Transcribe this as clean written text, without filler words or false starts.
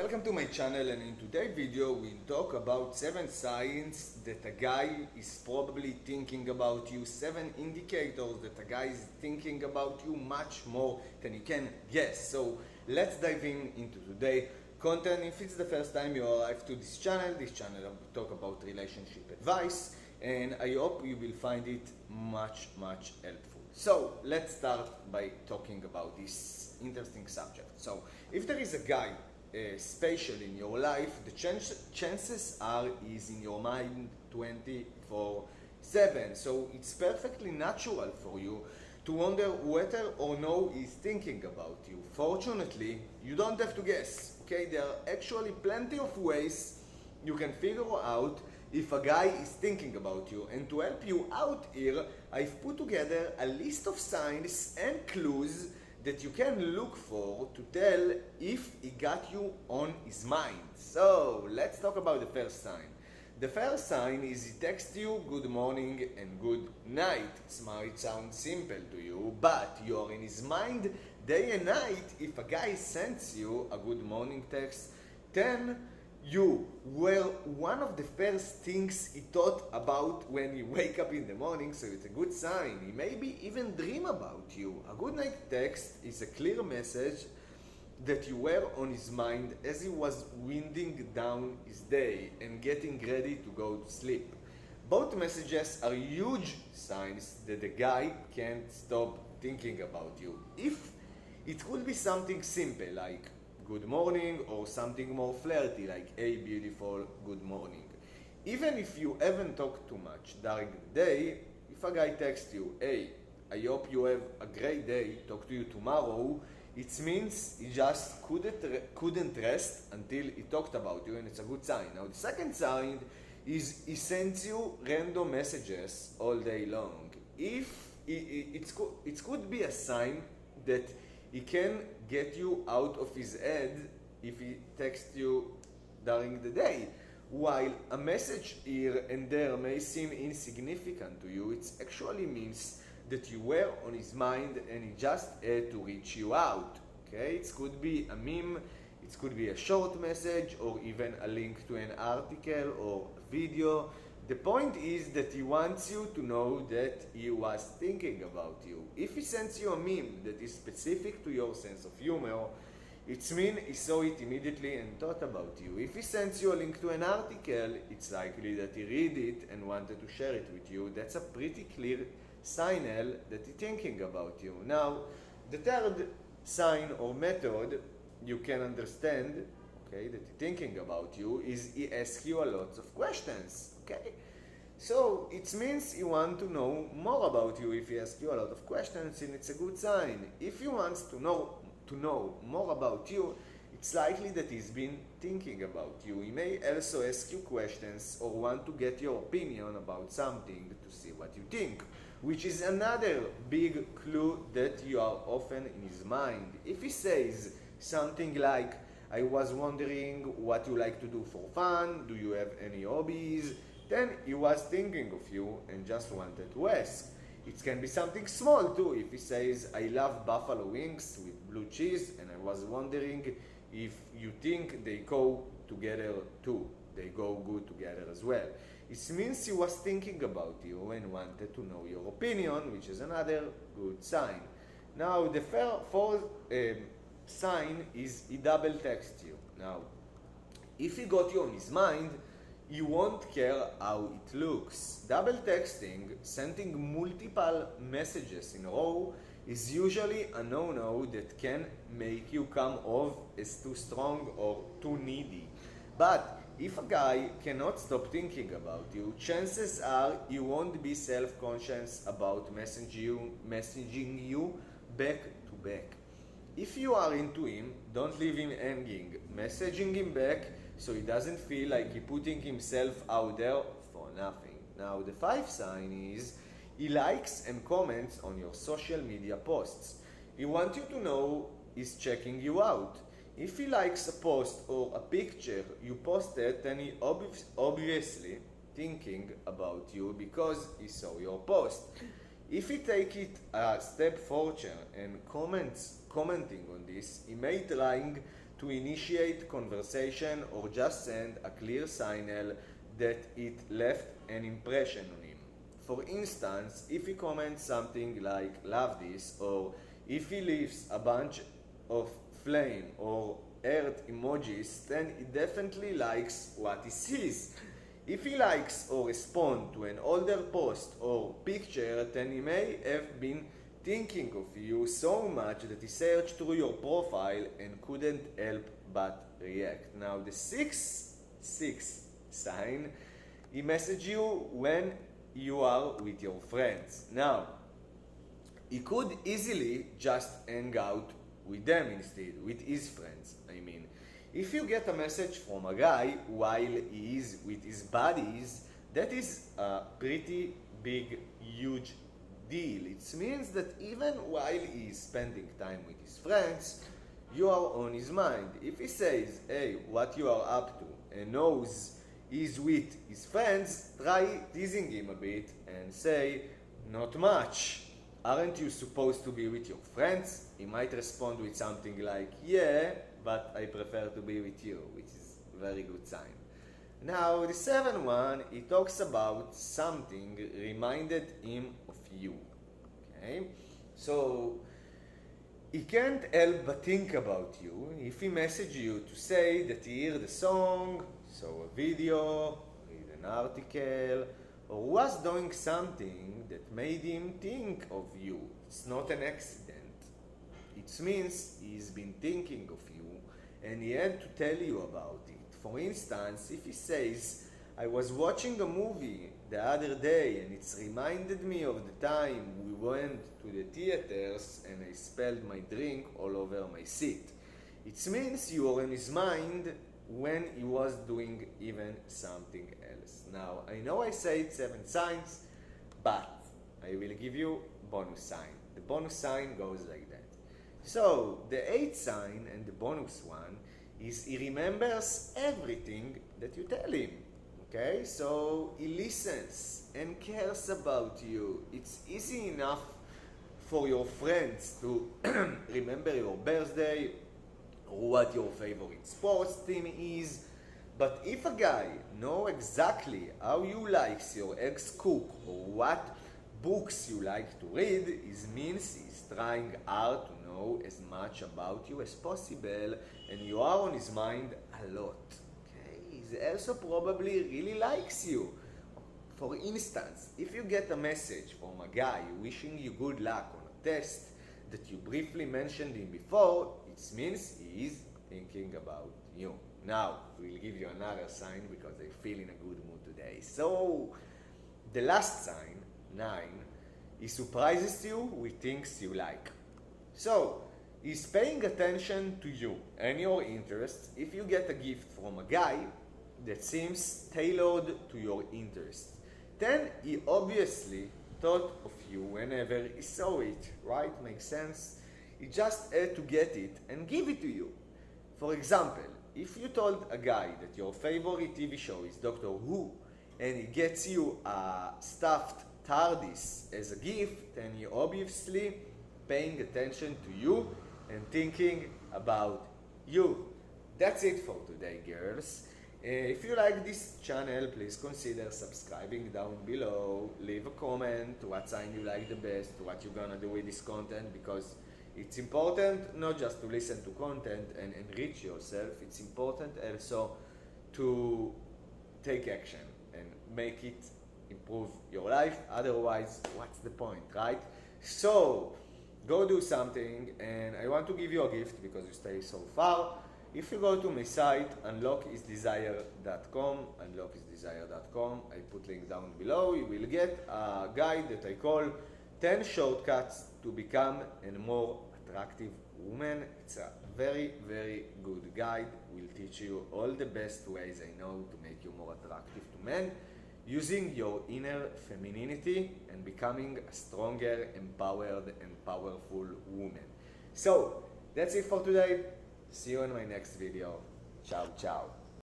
Welcome to my channel, and in today's video we'll talk about 7 signs that a guy is probably thinking about you, 7 indicators that a guy is thinking about you much more than you can guess. So let's dive into today's content. If it's the first time you arrive to this channel I will talk about relationship advice, and I hope you will find it much helpful. So let's start by talking about this interesting subject. So if there is a guy special in your life, the chances are is in your mind 24/7. So it's perfectly natural for you to wonder whether or no he's thinking about you. Fortunately, you don't have to guess. Okay, there are actually plenty of ways you can figure out if a guy is thinking about you. And to help you out here, I've put together a list of signs and clues that you can look for to tell if he got you on his mind. So let's talk about the first sign. The first sign is he texts you good morning and good night. It might sound simple to you, but you're in his mind day and night. If a guy sends you a good morning text, then you were one of the first things he thought about when you wake up in the morning, so it's a good sign. He maybe even dream about you. A good night text is a clear message that you were on his mind as he was winding down his day and getting ready to go to sleep. Both messages are huge signs that the guy can't stop thinking about you. If it could be something simple like good morning, or something more flirty like hey beautiful, good morning. Even if you haven't talked too much during the day, if a guy texts you, hey, I hope you have a great day, talk to you tomorrow, it means he just couldn't rest until he talked about you, and it's a good sign. Now the second sign is he sends you random messages all day long. If it could be a sign that he can get you out of his head if he texts you during the day. While a message here and there may seem insignificant to you, it actually means that you were on his mind and he just had to reach you out. Okay? It could be a meme, it could be a short message, or even a link to an article or a video. The point is that he wants you to know that he was thinking about you. If he sends you a meme that is specific to your sense of humor, it means he saw it immediately and thought about you. If he sends you a link to an article, it's likely that he read it and wanted to share it with you. That's a pretty clear signal that he's thinking about you. Now, the third sign or method you can understand, okay, that he's thinking about you is he asks you a lot of questions. Okay, so it means he wants to know more about you. If he asks you a lot of questions, and it's a good sign. If he wants to know more about you, it's likely that he's been thinking about you. He may also ask you questions or want to get your opinion about something to see what you think, which is another big clue that you are often in his mind. If he says something like, I was wondering what you like to do for fun, do you have any hobbies, then he was thinking of you and just wanted to ask. It can be something small too. If he says, I love buffalo wings with blue cheese, and I was wondering if you think they go together too. They go good together as well. It means he was thinking about you and wanted to know your opinion, which is another good sign. Now the fourth sign is he double texts you. Now, if he got you on his mind, you won't care how it looks. Double texting, sending multiple messages in a row, is usually a no-no that can make you come off as too strong or too needy. But if a guy cannot stop thinking about you, chances are he won't be self-conscious about messaging you back to back. If you are into him, don't leave him hanging. Messaging him back so he doesn't feel like he's putting himself out there for nothing. Now the fifth sign is he likes and comments on your social media posts. He wants you to know he's checking you out. If he likes a post or a picture you posted, then he obviously thinking about you because he saw your post. If he take it a step further and commenting on this, he may trying to initiate conversation or just send a clear signal that it left an impression on him. For instance, if he comments something like "love this," or if he leaves a bunch of flame or earth emojis, then he definitely likes what he sees. If he likes or responds to an older post or picture, then he may have been thinking of you so much that he searched through your profile and couldn't help but react. Now the sixth sign, he messages you when you are with your friends. Now, he could easily just hang out with them instead, with his friends, I mean. If you get a message from a guy while he is with his buddies, that is a pretty big, huge deal. It means that even while he is spending time with his friends, you are on his mind. If he says, "Hey, what you are up to," and knows he's with his friends, try teasing him a bit and say, "Not much. Aren't you supposed to be with your friends?" He might respond with something like, "Yeah, but I prefer to be with you," which is a very good sign. Now, the seventh one, he talks about something reminded him of you. Okay? So, he can't help but think about you if he messages you to say that he heard the song, saw a video, read an article, or was doing something that made him think of you. It's not an accident. It means he's been thinking of you and he had to tell you about it. For instance, if he says, "I was watching a movie the other day and it's reminded me of the time we went to the theaters and I spilled my drink all over my seat," it means you are in his mind when he was doing even something else. Now, I know I said 7 signs, but I will give you bonus sign. The bonus sign goes like that. So, the 8th sign and the bonus one is he remembers everything that you tell him. Okay, so he listens and cares about you. It's easy enough for your friends to remember your birthday or what your favorite sports team is. But if a guy knows exactly how you like your eggs cook or what books you like to read, it means he's trying hard to know as much about you as possible and you are on his mind a lot. He also probably really likes you. For instance, if you get a message from a guy wishing you good luck on a test that you briefly mentioned him before, it means he is thinking about you. Now, we'll give you another sign because I feel in a good mood today. So, the last sign, 9, he surprises you with things you like. So, he's paying attention to you and your interests. If you get a gift from a guy that seems tailored to your interests, then he obviously thought of you whenever he saw it, right? Makes sense? He just had to get it and give it to you. For example, if you told a guy that your favorite TV show is Doctor Who and he gets you a stuffed TARDIS as a gift, then he obviously paying attention to you and thinking about you. That's it for today, girls. If you like this channel, please consider subscribing down below. Leave a comment what sign you like the best, what you're gonna do with this content, because it's important not just to listen to content and enrich yourself, it's important also to take action and make it improve your life. Otherwise, what's the point, right? So, go do something, and I want to give you a gift because you stay so far. If you go to my site, unlockhisdesire.com, I put link down below, you will get a guide that I call 10 shortcuts to become a more attractive woman. It's a very, very good guide. Will teach you all the best ways I know to make you more attractive to men, using your inner femininity and becoming a stronger, empowered, and powerful woman. So, that's it for today. See you in my next video. Ciao, ciao.